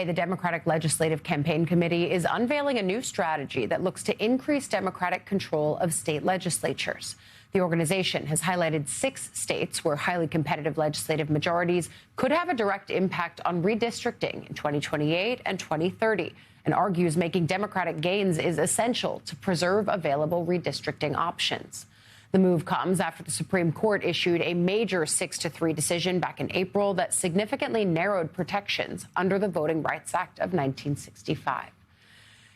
The Democratic Legislative Campaign Committee is unveiling a new strategy that looks to increase Democratic control of state legislatures. The organization has highlighted 6 states where highly competitive legislative majorities could have a direct impact on redistricting in 2028 and 2030, and argues making Democratic gains is essential to preserve available redistricting options. The move comes after the Supreme Court issued a major 6-3 decision back in April that significantly narrowed protections under the Voting Rights Act of 1965.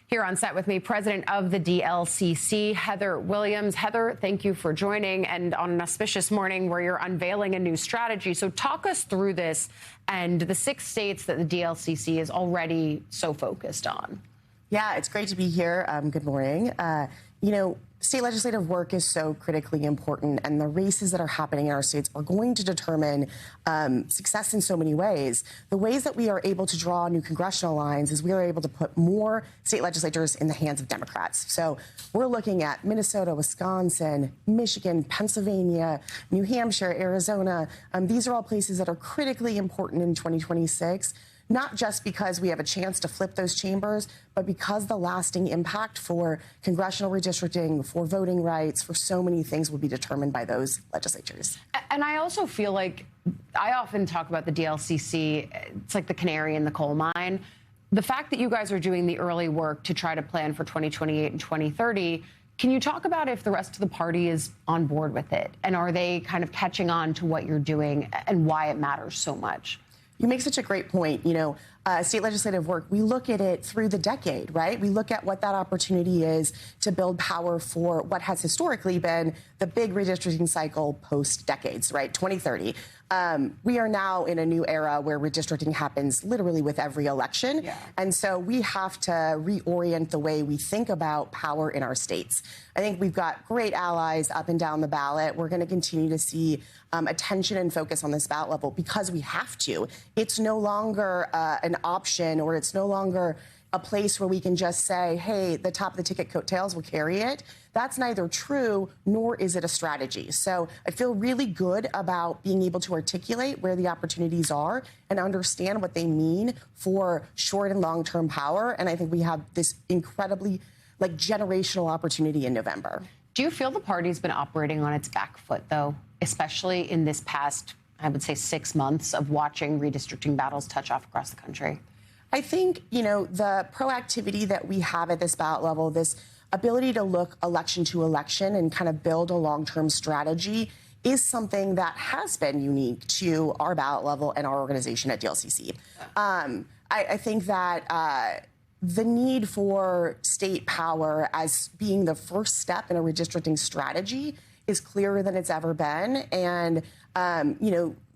Here on set with me, President of the DLCC, Heather Williams. Heather, thank you for joining, and on an auspicious morning where you're unveiling a new strategy. So talk us through this and the 6 states that the DLCC is already so focused on. Yeah, it's great to be here. Good morning. State legislative work is so critically important, and the races that are happening in our states are going to determine success in so many ways. The ways that we are able to draw new congressional lines is we are able to put more state legislatures in the hands of Democrats. So we're looking at Minnesota, Wisconsin, Michigan, Pennsylvania, New Hampshire, Arizona. These are all places that are critically important in 2026. Not just because we have a chance to flip those chambers, but because the lasting impact for congressional redistricting, for voting rights, for so many things will be determined by those legislatures. And I also feel like I often talk about the DLCC, it's like the canary in the coal mine. The fact that you guys are doing the early work to try to plan for 2028 and 2030, can you talk about if the rest of the party is on board with it? And are they kind of catching on to what you're doing and why it matters so much? You make such a great point. State legislative work, we look at it through the decade, right? We look at what that opportunity is to build power for what has historically been the big redistricting cycle post-decades, right? 2030. We are now in a new era where redistricting happens literally with every election. Yeah. And so we have to reorient the way we think about power in our states. I think we've got great allies up and down the ballot. We're going to continue to see attention and focus on this ballot level because we have to. It's no longer an option, or it's no longer a place where we can just say, hey, the top of the ticket coattails will carry it. That's neither true, nor is it a strategy. So I feel really good about being able to articulate where the opportunities are and understand what they mean for short and long-term power. And I think we have this incredibly generational opportunity in November. Do you feel the party's been operating on its back foot, though, especially in this past, I would say, 6 months of watching redistricting battles touch off across the country? I think, the proactivity that we have at this ballot level, this ability to look election to election and kind of build a long-term strategy is something that has been unique to our ballot level and our organization at DLCC. I think that the need for state power as being the first step in a redistricting strategy is clearer than it's ever been. And,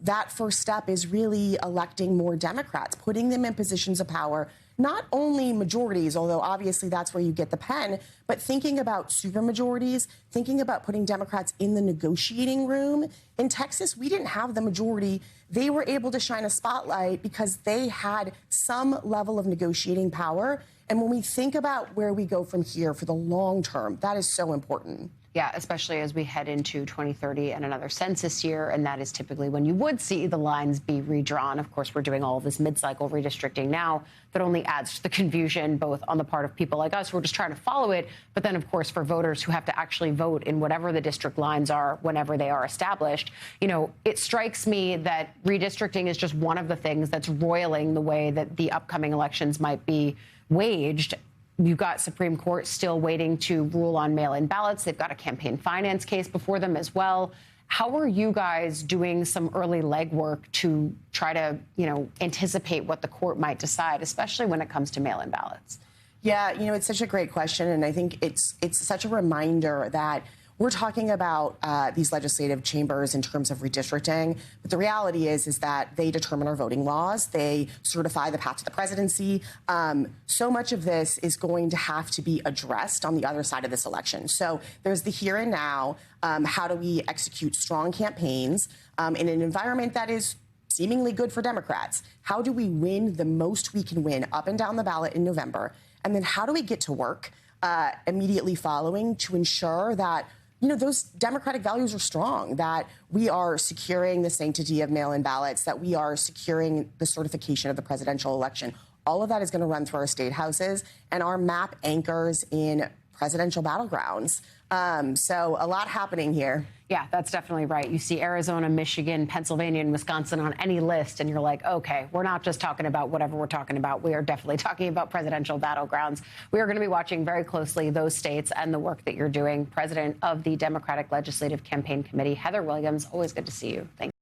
that first step is really electing more Democrats, putting them in positions of power, not only majorities, although obviously that's where you get the pen, but thinking about supermajorities, thinking about putting Democrats in the negotiating room. In Texas, we didn't have the majority. They were able to shine a spotlight because they had some level of negotiating power. And when we think about where we go from here for the long term, that is so important. Yeah, especially as we head into 2030 and another census year, and that is typically when you would see the lines be redrawn. Of course, we're doing all of this mid-cycle redistricting now that only adds to the confusion, both on the part of people like us who are just trying to follow it, but then, of course, for voters who have to actually vote in whatever the district lines are whenever they are established. It strikes me that redistricting is just one of the things that's roiling the way that the upcoming elections might be waged. You've got Supreme Court still waiting to rule on mail-in ballots. They've got a campaign finance case before them as well. How are you guys doing some early legwork to try to, anticipate what the court might decide, especially when it comes to mail-in ballots? Yeah, it's such a great question. And I think it's such a reminder that we're talking about these legislative chambers in terms of redistricting, but the reality is that they determine our voting laws. They certify the path to the presidency. So much of this is going to have to be addressed on the other side of this election. So there's the here and now. How do we execute strong campaigns in an environment that is seemingly good for Democrats? How do we win the most we can win up and down the ballot in November? And then how do we get to work immediately following to ensure that those democratic values are strong, that we are securing the sanctity of mail-in ballots, that we are securing the certification of the presidential election. All of that is going to run through our state houses, and our map anchors in presidential battlegrounds. So a lot happening here. Yeah, that's definitely right. You see Arizona, Michigan, Pennsylvania, and Wisconsin on any list, and you're like, okay, we're not just talking about whatever we're talking about. We are definitely talking about presidential battlegrounds. We are going to be watching very closely those states and the work that you're doing. President of the Democratic Legislative Campaign Committee, Heather Williams, always good to see you. Thank you.